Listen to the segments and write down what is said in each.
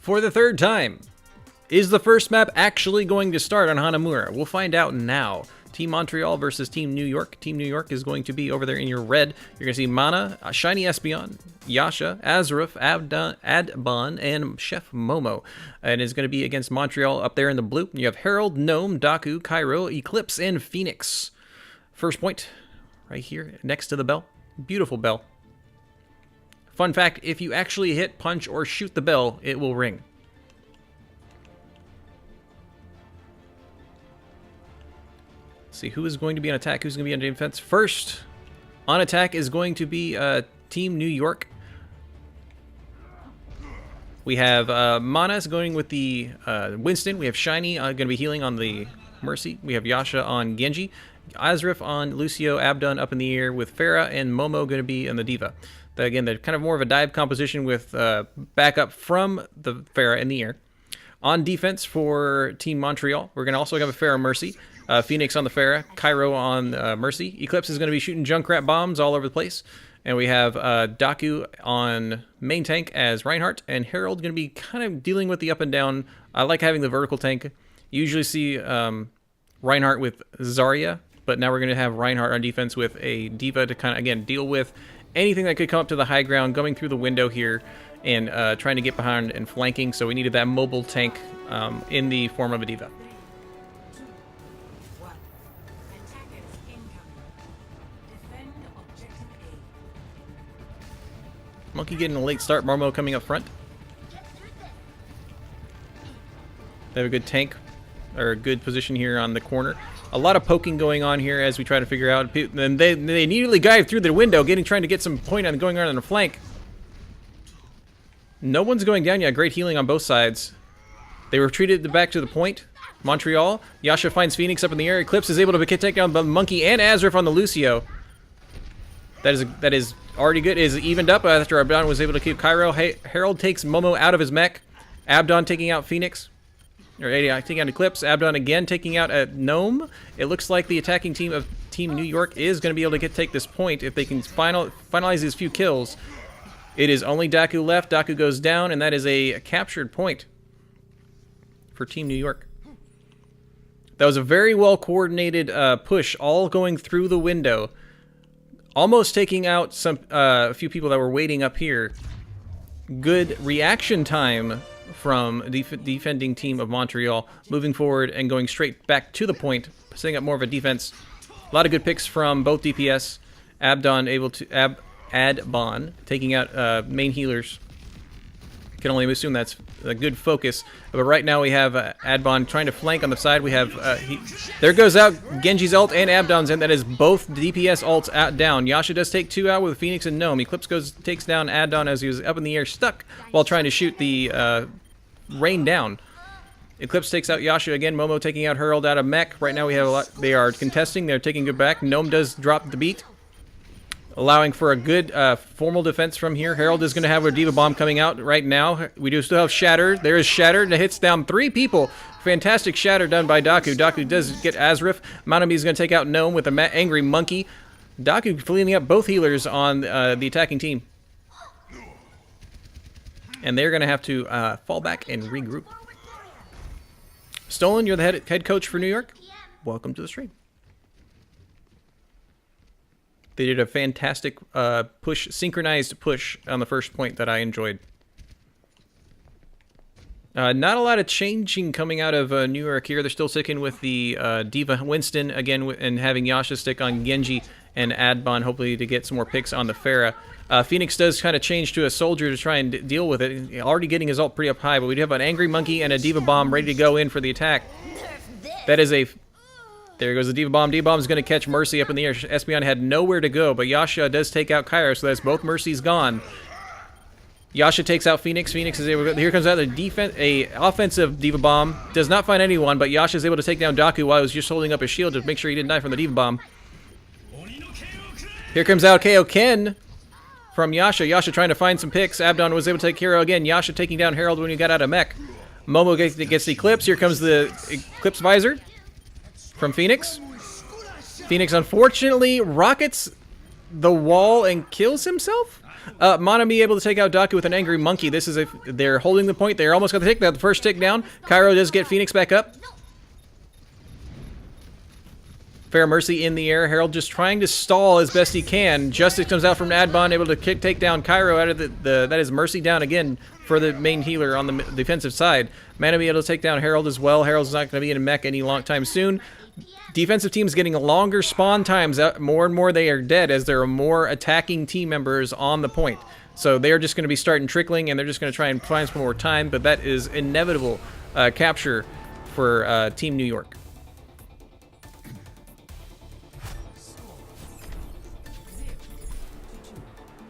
For the third time, is the first map actually going to start on Hanamura? We'll find out now. Team Montreal versus Team New York. Team New York is going to be over there in your red. You're going to see Mana, Shiny Espeon, Yasha, Azurif, Adbon, and Chef Momo. And it's going to be against Montreal up there in the blue. You have Herald, Gnome, Daku, Cairo, Eclipse, and Phoenix. First point, right here next to the bell. Beautiful bell. Fun fact, if you actually hit, punch, or shoot the bell, it will ring. See who is going to be on attack, who's going to be on defense. First on attack is going to be Team New York. We have Mana is going with the Winston. We have Shiny going to be healing on the Mercy. We have Yasha on Genji. Azurif on Lucio. Abdon up in the air with Farah, and Momo going to be on the Diva. Again, they're kind of more of a dive composition with backup from the Farah in the air. On defense for Team Montreal, we're going to also have a Farah Mercy. Phoenix on the Farah, Cairo on Mercy. Eclipse is going to be shooting Junkrat bombs all over the place. And we have Daku on main tank as Reinhardt, and Herald going to be kind of dealing with the up and down. I like having the vertical tank. You usually see Reinhardt with Zarya, but now we're going to have Reinhardt on defense with a Diva to kind of, again, deal with anything that could come up to the high ground, going through the window here, and trying to get behind and flanking. So we needed that mobile tank in the form of a Diva. Monkey getting a late start. Momo coming up front. They have a good tank, or a good position here on the corner. A lot of poking going on here as we try to figure out. And they immediately dive through the window, trying to get some point on going on the flank. No one's going down yet. Great healing on both sides. They retreated back to the point. Montreal. Yasha finds Phoenix up in the air. Eclipse is able to take down the Monkey and Azurif on the Lucio. That is already good. It is evened up after Abdon was able to keep Cairo. Herald takes Momo out of his mech. Abdon taking out Phoenix. Or taking out Eclipse. Abdon again taking out a Gnome. It looks like the attacking team of Team New York is going to be able to take this point if they can finalize these few kills. It is only Daku left. Daku goes down, and that is a captured point for Team New York. That was a very well coordinated push, all going through the window. Almost taking out a few people that were waiting up here. Good reaction time from the defending team of Montreal, moving forward and going straight back to the point, setting up more of a defense. A lot of good picks from both DPS. Abdon able to Adbon taking out main healers. Can only assume that's a good focus. But right now we have Adbon trying to flank on the side. We have there goes out Genji's ult and Abdon's, and that is both DPS ults out down. Yasha does take two out with Phoenix and Gnome. Eclipse takes down Adbon as he was up in the air, stuck while trying to shoot the rain down. Eclipse takes out Yasha again. Momo taking out Herald out of mech. Right now we have a lot. They are contesting. They're taking it back. Gnome does drop the beat, allowing for a good formal defense from here. Herald is going to have a Diva Bomb coming out right now. We do still have Shatter. There is Shatter, and it hits down 3 people. Fantastic Shatter done by Daku. Daku does get Azurif. Manami is going to take out Gnome with an angry Monkey. Daku cleaning up both healers on the attacking team. And they're going to have to fall back and regroup. Stolen, you're the head coach for New York. Welcome to the stream. They did a fantastic synchronized push on the first point that I enjoyed. Not a lot of changing coming out of New York here. They're still sticking with the Diva Winston again, and having Yasha stick on Genji and Adbon, hopefully to get some more picks on the Farah. Phoenix does kind of change to a soldier to try and deal with it. Already getting his ult pretty up high, but we do have an Angry Monkey and a Diva Bomb ready to go in for the attack. That is a... There goes the Diva Bomb. Diva Bomb is going to catch Mercy up in the air. Espeon had nowhere to go, but Yasha does take out Cairo, so that's both Mercies gone. Yasha takes out Phoenix. Phoenix is able to... Here comes out a offensive Diva Bomb. Does not find anyone, but Yasha is able to take down Daku while he was just holding up his shield to make sure he didn't die from the Diva Bomb. Here comes out Kaioken from Yasha. Yasha trying to find some picks. Abdon was able to take Hero again. Yasha taking down Herald when he got out of mech. Momo gets the Eclipse. Here comes the Eclipse Visor from Phoenix. Phoenix unfortunately rockets the wall and kills himself. Monami able to take out Daku with an angry monkey. This is they're holding the point. They're almost going to take the first tick down. Cairo does get Phoenix back up. Fair Mercy in the air. Harold just trying to stall as best he can. Justice comes out from Adbon, able to take down Cairo out of that is Mercy down again for the main healer on the defensive side. Manami able to take down Harold as well. Harold's not going to be in a mech any long time soon. Defensive team's getting longer spawn times. More and more they are dead as there are more attacking team members on the point. So they're just going to be starting trickling, and they're just going to try and find some more time, but that is inevitable capture for Team New York.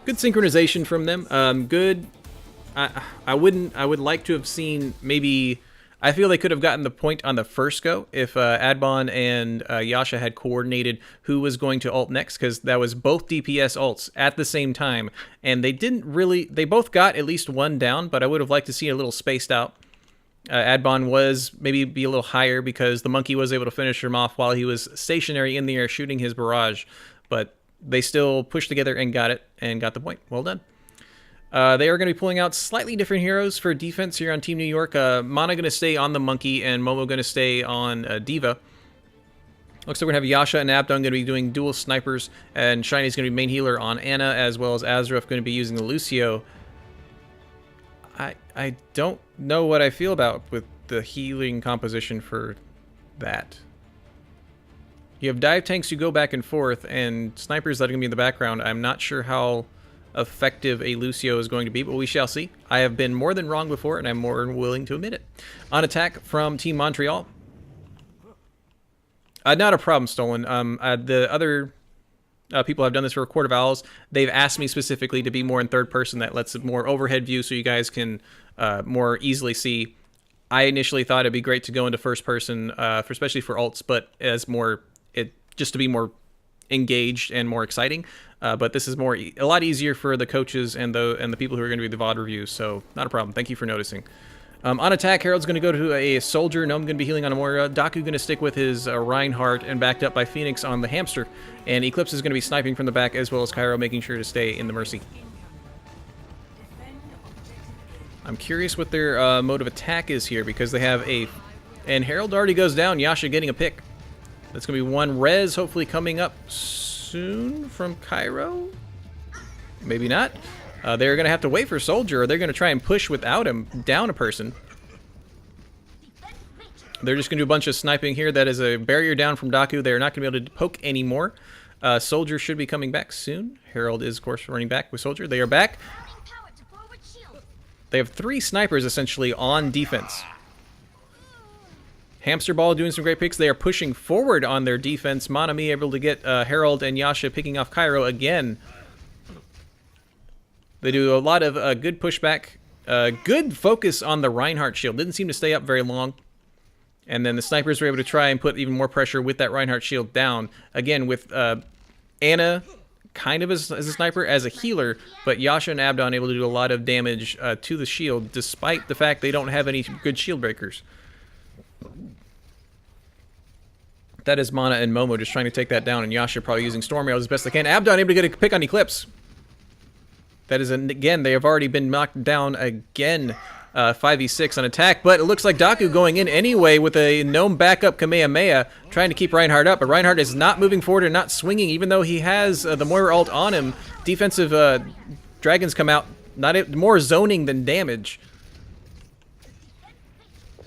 Good synchronization from them. Good. I would like to have seen maybe. I feel they could have gotten the point on the first go if Adbon and Yasha had coordinated who was going to ult next, because that was both DPS ults at the same time, and they didn't really. They both got at least one down, but I would have liked to see a little spaced out. Adbon was maybe be a little higher because the monkey was able to finish him off while he was stationary in the air shooting his barrage, but they still pushed together and got it and got the point. Well done. They are going to be pulling out slightly different heroes for defense here on Team New York. Mana going to stay on the monkey and Momo going to stay on Diva. Looks like we're going to have Yasha and Abdon going to be doing dual snipers, and Shiny's going to be main healer on Anna, as well as Azraf going to be using the Lucio. I don't know what I feel about with the healing composition for that. You have dive tanks who go back and forth, and snipers that are going to be in the background. I'm not sure how effective a Lucio is going to be, but we shall see. I have been more than wrong before, and I'm more than willing to admit it. On attack from Team Montreal. Not a problem, Stolen. The other people have done this for Court of Owls. They've asked me specifically to be more in third person. That lets it more overhead view so you guys can more easily see. I initially thought it'd be great to go into first person, especially for ults, but as more just to be more engaged and more exciting. But this is a lot easier for the coaches and the people who are going to be the VOD reviews, so not a problem. Thank you for noticing. On attack, Harold's going to go to a soldier. Gnome going to be healing on Hanamura. Daku going to stick with his Reinhardt and backed up by Phoenix on the hamster. And Eclipse is going to be sniping from the back, as well as Cairo making sure to stay in the Mercy. I'm curious what their mode of attack is here, because they have and Harold already goes down. Yasha getting a pick. That's going to be one res, hopefully coming up soon from Cairo. Maybe not. They're going to have to wait for Soldier, or they're going to try and push without him down a person. They're just going to do a bunch of sniping here. That is a barrier down from Daku. They're not going to be able to poke anymore. Soldier should be coming back soon. Harold is, of course, running back with Soldier. They are back. They have 3 snipers, essentially, on defense. Hamster Ball doing some great picks. They are pushing forward on their defense. Manami able to get Harold and Yasha picking off Cairo again. They do a lot of good pushback. Good focus on the Reinhardt shield. Didn't seem to stay up very long. And then the snipers were able to try and put even more pressure with that Reinhardt shield down. Again, with Anna kind of as a sniper, as a healer, but Yasha and Abdon able to do a lot of damage to the shield, despite the fact they don't have any good shield breakers. That is Mana and Momo just trying to take that down, and Yasha probably using Storm Arrows as best they can. Abdon able to get a pick on Eclipse. That is, again, they have already been knocked down again, 5v6 on attack, but it looks like Daku going in anyway with a Gnome backup Kamehameha, trying to keep Reinhardt up, but Reinhardt is not moving forward and not swinging, even though he has the Moira ult on him. Defensive dragons come out, more zoning than damage.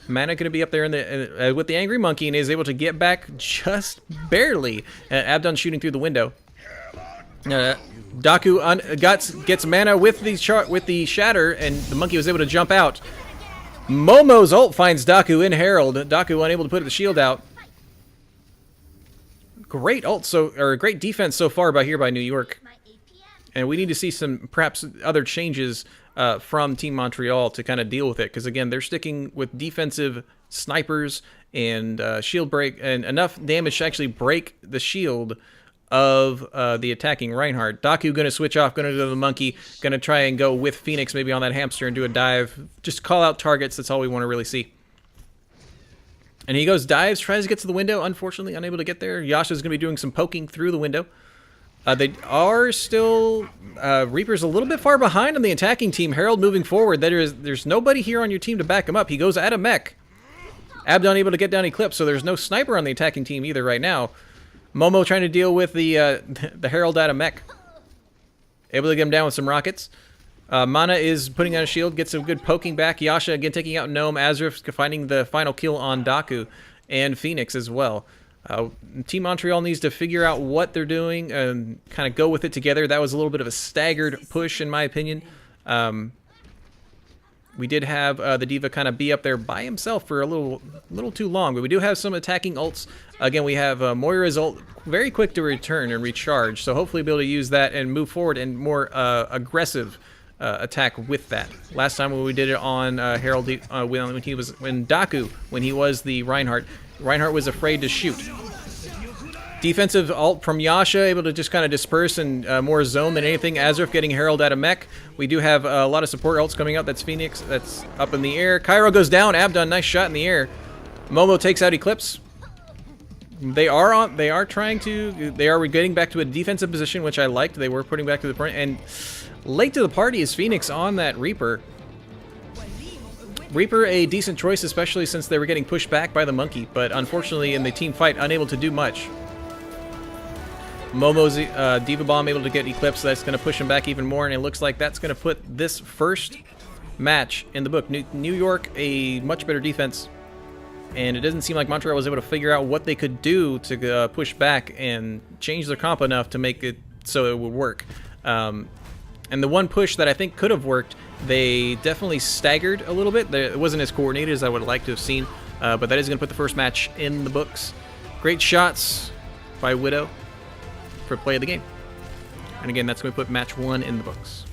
Mana going to be up there in with the Angry Monkey and is able to get back just barely. Abdon shooting through the window. Daku gets Mana with the Shatter, and the Monkey was able to jump out. Momo's ult finds Daku in Herald. Daku unable to put the shield out. Great ult, great defense so far by New York. And we need to see some perhaps other changes from Team Montreal to kind of deal with it, because again, they're sticking with defensive snipers and shield break and enough damage to actually break the shield of the attacking Reinhardt. Daku going to switch off, going to go to the Monkey, going to try and go with Phoenix maybe on that hamster and do a dive. Just call out targets, that's all we want to really see. And he goes dives, tries to get to the window, unfortunately unable to get there. Yasha's going to be doing some poking through the window. They are still... Reaper's a little bit far behind on the attacking team. Herald moving forward. There's nobody here on your team to back him up. He goes at a mech. Abdon able to get down Eclipse, so there's no sniper on the attacking team either right now. Momo trying to deal with the Herald at a mech. Able to get him down with some rockets. Mana is putting out a shield, gets some good poking back. Yasha again taking out Gnome. Azrif finding the final kill on Daku. And Phoenix as well. Team Montreal needs to figure out what they're doing and kind of go with it together. That was a little bit of a staggered push, in my opinion. We did have the D.Va kind of be up there by himself for a little too long, but we do have some attacking ults. Again, we have Moira's ult very quick to return and recharge, so hopefully be able to use that and move forward and more aggressive attack with that. Last time when we did it on Herald, when he was the Reinhardt was afraid to shoot. Defensive ult from Yasha, able to just kind of disperse and more zone than anything. Azrif getting Herald out of mech. We do have a lot of support ults coming out. That's Phoenix. That's up in the air. Cairo goes down. Abdon, nice shot in the air. Momo takes out Eclipse. They are getting back to a defensive position, which I liked. They were putting back to the front. And late to the party is Phoenix on that Reaper. Reaper a decent choice, especially since they were getting pushed back by the monkey, but unfortunately in the team fight, unable to do much. Momo's D.Va Bomb able to get Eclipse. That's going to push him back even more, and it looks like that's going to put this first match in the book. New York, a much better defense, and it doesn't seem like Montreal was able to figure out what they could do to push back and change their comp enough to make it so it would work. And the one push that I think could have worked, they definitely staggered a little bit. It wasn't as coordinated as I would like to have seen, but that is going to put the first match in the books. Great shots by Widow for play of the game. And again, that's going to put match 1 in the books.